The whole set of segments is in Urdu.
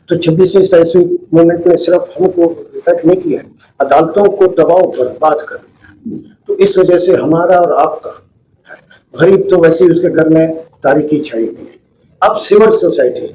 تو 26ویں موومنٹ نے صرف ہم کو افیکٹ نہیں کیا، عدالتوں کو دباؤ برباد کر دیا. تو اس وجہ سے ہمارا اور آپ کا غریب تو ویسے ہی اس کے گھر میں تاریکی چھائی ہوئی ہے. اب سول سوسائٹی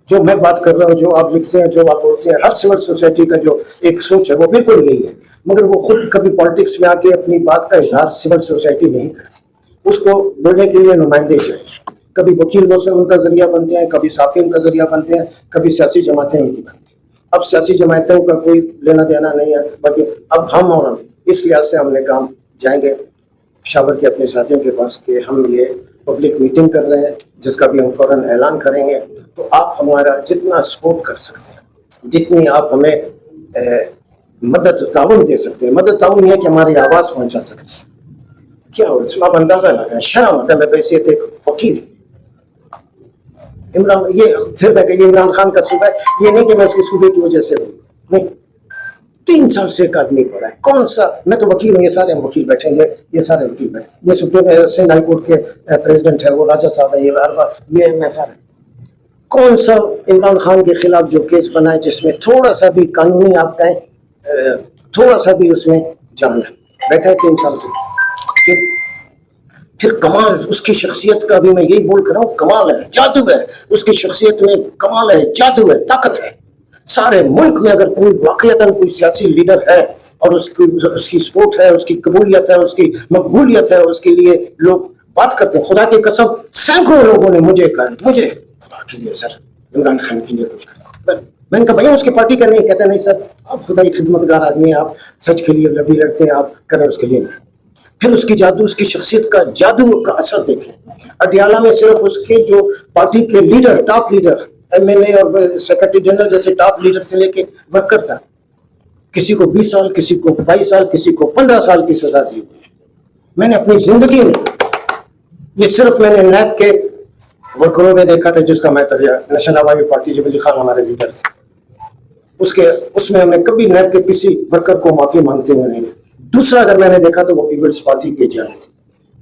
جو میں بات کر رہا ہوں، جو آپ لکھتے ہیں، جو آپ بولتے ہیں، ہر سول سوسائٹی کا جو ایک سوچ ہے وہ بالکل یہی ہے، مگر وہ خود کبھی پالیٹکس میں آ کے اپنی بات کا اظہار سول سوسائٹی نہیں کرتی. اس کو بولنے کے لیے نمائندے چاہیے. کبھی وکیل وہ سے ان کا ذریعہ بنتے ہیں، کبھی صحافی ان کا ذریعہ بنتے ہیں، کبھی سیاسی جماعتیں ان کی بنتی ہیں. اب سیاسی جماعتوں کا کوئی لینا دینا نہیں ہے، باقی اب ہم اور اس لحاظ سے ہم نے کام جائیں گے پشاور کے اپنے ساتھیوں کے پاس کہ ہم یہ پبلک میٹنگ کر رہے ہیں جس کا بھی ہم فوراً اعلان کریں گے. تو آپ ہمارا جتنا سپورٹ کر سکتے ہیں، جتنی آپ ہمیں مدد تعاون دے سکتے ہیں. مدد تعاون یہ ہے کہ ہماری آواز پہنچا سکتے ہیں. کیا ہو اس میں آپ اندازہ لگائیں، شرم ہوتا ہے. میں بحیثیت ایک وکیل عمران، یہ پھر میں کہ یہ عمران خان کا صوبہ ہے، یہ نہیں کہ میں اس کے صوبے کی وجہ سے ہوں، نہیں. 3 سال سے ایک آدمی پڑھا ہے، کون سا؟ میں تو وکیل ہوں، یہ سارے ہم وکیل بیٹھے ہیں، یہ سارے وکیل بیٹھے ہیں. یہ سپریم سندھ ہائی کورٹ کے پریزیڈنٹ ہے وہ راجہ صاحب ہے، یہ میں سارے. کون سا عمران خان کے خلاف جو کیس بنا ہے جس میں تھوڑا سا بھی قانونی آپ کہیں تھوڑا سا بھی اس میں جان ہے؟ بیٹھا ہے 3 سال سے. پھر کمال اس کی شخصیت کا بھی میں یہی بول کر رہا ہوں، کمال ہے، جادو ہے اس کی شخصیت میں، کمال ہے، جادو ہے، طاقت ہے. سارے ملک میں اگر کوئی واقعتاً کوئی سیاسی لیڈر ہے اور اس کی سپورٹ ہے، اس کی قبولیت ہے، اس کی مقبولیت ہے، اس کے لیے لوگ بات کرتے ہیں. خدا کی قسم سینکڑوں لوگوں نے مجھے کہا، مجھے خدا کے لیے سر عمران خان کے لیے کچھ کرو. میں نے کہا بھائی اس کی پارٹی کا نہیں. کہتے نہیں سر آپ خدائی خدمتگار آدمی ہیں، آپ سچ کے لیے لڑتے ہیں، آپ کریں اس کے لیے نہیں. پھر اس کی جادو، اس کی شخصیت کا جادو کا اثر دیکھیں. اڈیالہ میں صرف اس کے جو پارٹی کے leader, top leader, M L A اور سیکرٹری جنرل جیسے ٹاپ لیڈر سے لے کے ورکر تھا، کسی کو 20 سال، کسی کو 22 سال، کسی کو 15 سال کی سزا دی ہوئی ہے. میں نے اپنی زندگی میں یہ صرف میں نے نیب کے ورکروں میں دیکھا تھا، جس کا میں نیشنل عوامی پارٹی جب علی خان ہمارے لیڈر تھے، اس میں ہم نے کبھی نیب کے کسی ورکر کو معافی مانگتے ہوئے نہیں دیکھا. دوسرا اگر میں نے دیکھا تو وہ پیپلز پارٹی کے جانے تھے.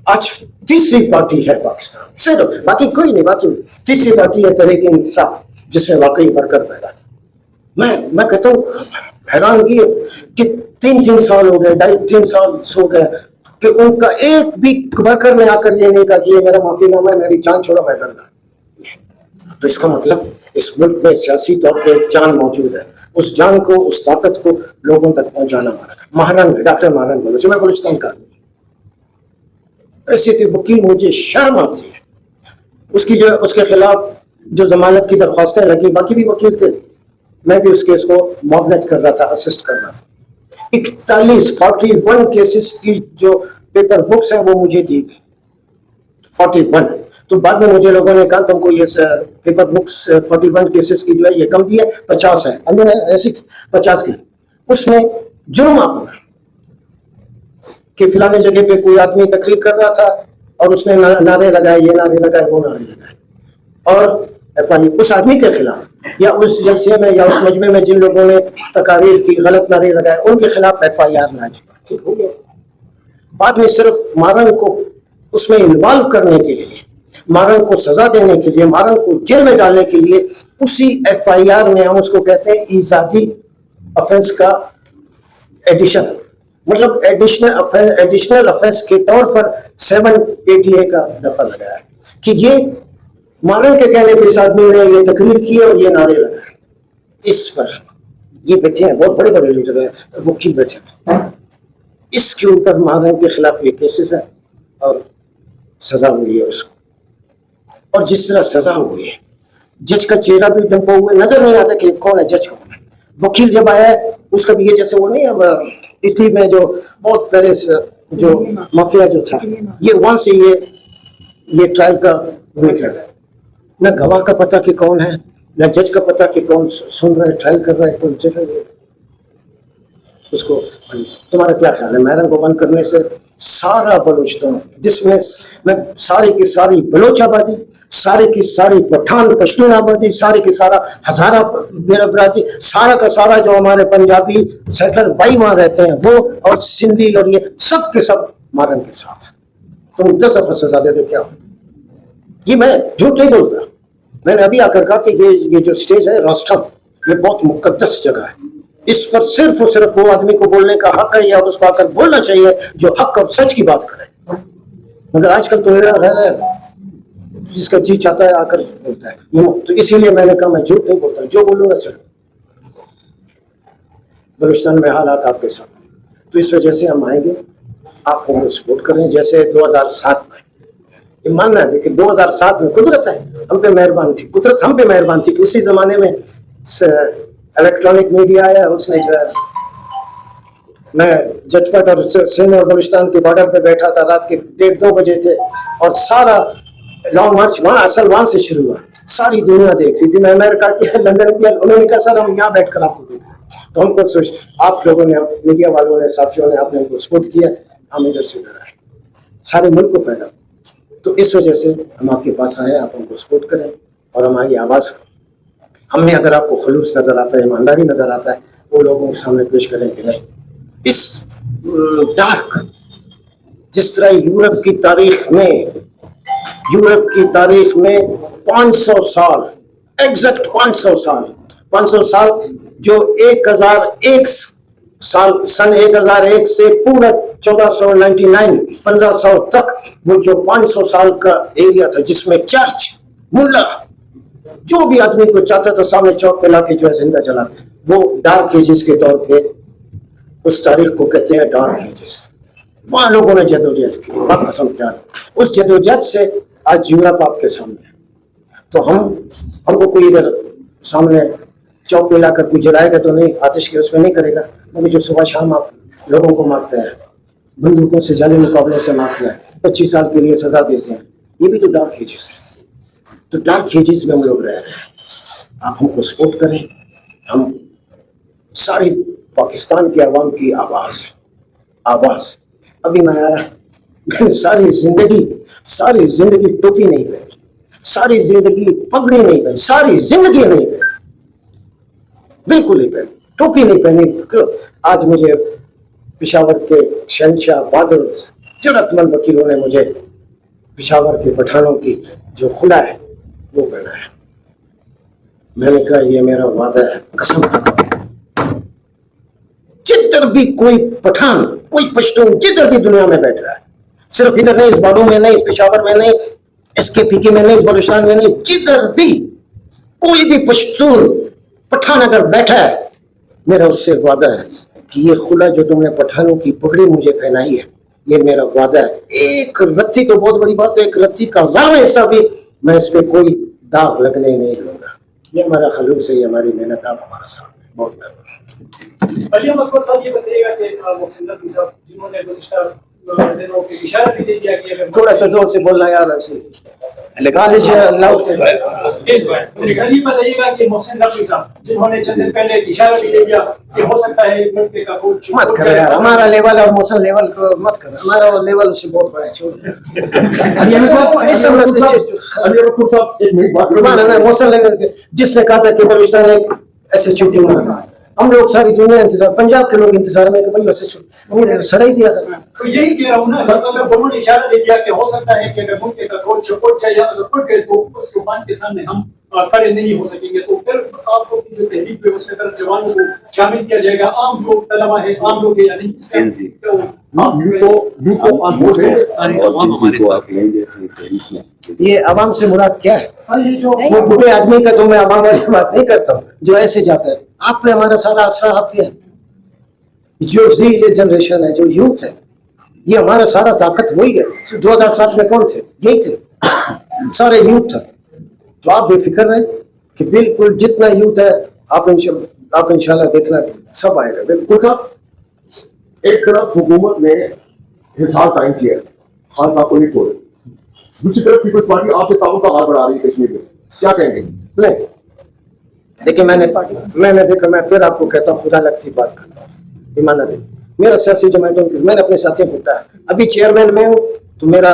آج تیسری پارٹی ہے پاکستان صرف، باقی کوئی نہیں، باقی تیسری پارٹی ہے تحریک انصاف، جس میں واقعی ورکر پیدا ہے. میں کہتا ہوں حیرانگی کہ 3 سال ہو گئے، 2.5-3 سال ہو گئے کہ ان کا ایک بھی ورکر نے آ کر یہ نہیں کہا کہ یہ میرا معافی نامہ ہے، میری جان چھوڑو میں کر رہا. تو اس کا مطلب اس ملک میں سیاسی طور پہ ایک جان موجود ہے. اس جان کو، اس طاقت کو لوگوں تک پہنچانا ہمارا. مہران ڈاکٹر مہران بلوچ، میں بلوچستان کا ایسے تھے وکیل، مجھے شرم آتی ہے. اس کے خلاف جو ضمانت کی درخواستیں لگی، باقی بھی وکیل تھے، میں بھی اس کیس کو معاونت کر رہا تھا، اسسٹ کر رہا تھا. 41 کیسز کی جو پیپر بکس ہیں وہ مجھے دی گئی، 41. تو بعد میں مجھے لوگوں نے کہا تم کو یہ پیپر بکس 41 کیسز کی جو ہے یہ کم دی ہے، 50 ہے. ہم نے ایسی 50 کی. اس میں جرم آپ کہ فلانے جگہ پہ کوئی آدمی تقریر کر رہا تھا اور اس نے نعرے لگائے، یہ نعرے لگائے، وہ نعرے لگائے، اور اس آدمی کے خلاف یا اس جلسے میں یا اس مجمع میں جن لوگوں نے تقاریر کی، غلط نعرے لگائے، ان کے خلاف FIR لائج. ٹھیک ہو گیا. بعد میں صرف مارن کو اس میں انوالو کرنے کے لیے، مارن کو سزا دینے کے لیے، مارن کو جیل میں ڈالنے کے لیے اسی FIR میں ہم اس کو کہتے ہیں ایجادی افینس کا ایڈیشن، مطلب ایڈیشنل افینس کے طور پر 780A کا دفعہ لگایا ہے کہ یہ مارن کے کہنے پہ اس آدمی نے یہ تقریر کی اور یہ نعرے لگائے. اس پر یہ بیٹھے ہیں بہت بڑے بڑے لیڈر ہیں، وکیل بیٹھے ہیں، اس کے اوپر مارن کے خلاف یہ کیسز ہیں اور سزا ہوئی ہے اس کو. اور جس طرح سزا ہوئی ہے، جج کا چہرہ بھی ڈمپا ہوئے نظر نہیں آتا کہ کون ہے جج کون ہے. وکیل جب آیا ہے اس کا بھی یہ جیسے وہ نہیں ہے اٹلی میں جو بہت پہلے سے جو مافیا جو تھا، یہ وہاں سے یہ ٹرائل کا نکلا ہے. نہ گواہ کا پتہ کہ کون ہے، نہ جج کا پتہ کہ کون سن رہا ہے، ٹرائل کر رہا ہے، کون جج ہے. اس کو تمہارا کیا خیال ہے میرن کو بند کرنے سے سارا بلوچستان، جس میں ساری کی ساری بلوچ آبادی، ساری کی ساری پٹھان پشتون آبادی، سارے کی سارا ہزارہ میرا برادری، سارا کا سارا جو ہمارے پنجابی سیٹلر بھائی وہاں رہتے ہیں وہ، اور سندھی، اور یہ سب کے سب مارن کے ساتھ تم 10 دفعہ سزا دے دو کیا ہوگا؟ یہ میں جھوٹ نہیں بولتا، میں نے ابھی آ کر کہا کہ یہ جو اسٹیج ہے روسٹم، یہ بہت مقدس جگہ ہے، اس پر صرف اور صرف وہ آدمی کو بولنے کا حق ہے یا اس کو آ کر بولنا چاہیے جو حق اور سچ کی بات کرے. مگر آج کل تو غیر ہے، جس کا جی چاہتا ہے آ کر بولتا ہے. تو اسی لیے میں نے کہا میں جھوٹ نہیں بولتا، جو بولوں گا چلو. بلوچستان میں حالات آپ کے سامنے، تو اس وجہ سے ہم آئیں گے، آپ کو سپورٹ کریں. جیسے 2007 میں یہ ماننا ہے کہ 2007 میں قدرت ہے ہم پہ مہربان تھی، قدرت ہم پہ مہربان تھی کہ اسی زمانے میں الیکٹرانک میڈیا آیا، اس نے جو ہے، میں جٹپٹ اور سندھ اور بلوچستان کے بارڈر پہ بیٹھا تھا، رات کے 1:30-2 بجے تھے، اور سارا لانگ مارچ وہاں سے شروع ہوا، ساری دنیا دیکھ رہی تھی. میں امریکہ کیا، لندن کیا، انہوں نے کہا سر ہم یہاں بیٹھ کر آپ کو دیکھ رہے ہیں. تو ہم کو آپ لوگوں نے، میڈیا والوں نے، ساتھیوں نے، آپ نے ان کو سپورٹ کیا، ہم ادھر سے ادھر آئے، سارے ملک کو فائدہ. تو اس وجہ سے ہم آپ کے پاس آئے، آپ ہم کو سپورٹ کریں اور ہماری آواز کو، ہم نے اگر آپ کو خلوص نظر آتا ہے، ایمانداری نظر آتا ہے، وہ لوگوں کے سامنے پیش کریں کہ نہیں. اس ڈارک، جس طرح یورپ کی تاریخ میں 500 سال، ایگزیکٹ 500 سال جو 1001 سال، سن 1001 سے پورا 1500 تک، وہ جو 500 سال کا ایریا تھا جس میں چرچ، ملا، جو بھی آدمی کو چاہتا تھا سامنے چوک پہ لا کے جو ہے زندہ جلا، وہ ڈارک ایجز کے طور پہ اس تاریخ کو کہتے ہیں ڈارک ایجز. وہاں لوگوں نے جدوجہد کی، بہت قسم کیا، اس جدوجہد سے آج یورپ آپ کے سامنے ہے. تو ہم کو کوئی ادھر سامنے چوک پہ لا کر کوئی جلائے گا تو نہیں، آتش کے اس میں نہیں کرے گا. مگر جو صبح شام آپ لوگوں کو مارتے ہیں، بندوقوں سے، جعلی مقابلوں سے مارتے ہیں، 25 سال کے لیے سزا دیتے ہیں، یہ بھی تو ڈارک ایجز ہے. تو ڈارک ایجز میں ہم لوگ رہ رہے ہیں. آپ ہم کو سپورٹ کریں. ہم ساری پاکستان کی عوام کی آواز. ابھی میں آیا، میں نے ساری زندگی ٹوپی نہیں پہنی، ساری زندگی پگڑی نہیں پہنی، ساری زندگی نہیں پہنی، بالکل نہیں پہنی، ٹوپی نہیں پہنی. آج مجھے پشاور کے شہنشاہ بہادر جرأت مند وکیلوں نے مجھے پشاور کے پٹھانوں کی جو خلا ہے وہ پہنا ہے. میں نے کہا یہ میرا وعدہ ہے، قسم کھاتا ہوں، جدھر بھی کوئی پٹھان، کوئی پشتون جدھر بھی دنیا میں بیٹھ رہا ہے، صرف ادھر نہیں، اس باڑوں میں نہیں، اس پشاور میں نہیں، اس کے پی کے میں نہیں، اس بلوچستان میں نہیں، جدھر بھی کوئی بھی پشتون پٹھان اگر بیٹھا ہے، میرا اس سے وعدہ ہے کہ یہ خلا جو تم نے پٹھانوں کی پگڑی مجھے پہنائی ہے، یہ میرا وعدہ ہے. ایک رتی تو بہت بڑی بات ہے، ایک رتی کا ذرہ حصہ بھی میں اس پہ کوئی داغ لگنے نہیں دوں گا. یہ ہمارا خلوص ہے، یہ ہماری محنت. آپ ہمارا ساتھ ہے. بہت مہربانی. علیم اکبر صاحب یہ بتائیے گا کہ محسن نقوی صاحب جنہوں نے گزشتہ دنوں کے اشارہ بھی دے دیا کہ تھوڑا سا زور سے بولنا یار، ایسے سر یہ بتائیے گا کہ محسن نقوی صاحب جنہوں نے چند دن پہلے اشارہ بھی دے دیا کہ ہو سکتا ہے ملک کا کوچ مت کرو یار، ہمارا لیول اور محسن لیول کو مت کرو، ہمارا لیول سے بہت بڑا ہے. چھوڑ محسن لیول جس نے کہا تھا کہ بلوچستان ایک ایسے چھٹی مارا، ہم لوگ ساری دنیا انتظار، پنجاب کے لوگ انتظار میں کہ بھائی ایسے چھٹی سڑائی دیا تھا. تو یہی کہہ رہا ہوں نا سر، اگر انہوں نے اشارہ دے دیا کہ ہو سکتا ہے کہ اگر ملک کا کوچ اٹھ جائے یا اگر اٹھ گئے تو اس طوفان کے سامنے ہم کھڑے نہیں ہو سکیں گے، تو پھر آپ کو جو تحریک ہے اس کے طرف جوانوں کو شامل کیا جائے گا، عام جو طلبا ہے، عام لوگ یا نہیں. یہ عوام سے مراد کیا ہے؟ وہ بوڑھے آدمی کا تو میں عوام والی بات نہیں کرتا ہوں جو ایسے جاتا ہے. آپ پہ ہمارا سارا اثر آپ پہ ہے. جو یہ جنریشن ہے، جو یوتھ ہے، یہ ہمارا سارا طاقت وہی ہے. 2007 میں کون تھے؟ یہی تھے، سارے یوتھ تھے. تو آپ بے فکر رہیں کہ بالکل جتنا یوتھ ہے آپ انشاءاللہ دیکھنا سب آئے گا. بالکل. ایک طرف حکومت نے حساب قائم کیا ہے، خان صاحب کو نہیں چھوڑے، دوسری طرف پیپلز پارٹی آپ سے تعاون کا ہاتھ بڑھا رہی ہے کشمیر میں، کیا کہیں گے؟ نہیں دیکھیں، میں نے دیکھا، میں پھر آپ کو کہتا ہوں، خدا لگ سی بات کرتا ہوں، ایمان نہیں. میرا سیاسی جماعتوں میں نے اپنے ساتھیوں کو بتایا، ابھی چیئرمین میں ہوں تو میرا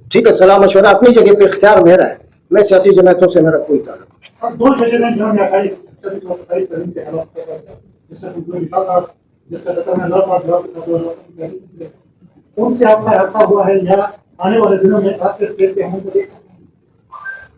ٹھیک ہے، صلاح مشورہ اپنی جگہ پہ اختیار میرا ہے، میں سیاسی جماعتوں سے میرا کوئی تعلق نہیں. دو ججوں نے جنہوں نے 28 ترین کے خلاف جس کا سلطان صاحب، جس کا ڈاکٹر اللہ صاحب، ان سے آپ کا رابطہ ہوا ہے یا آنے والے دنوں میں آپ کے اسٹیٹ پہ ہم کو دیکھ سکتے ہیں؟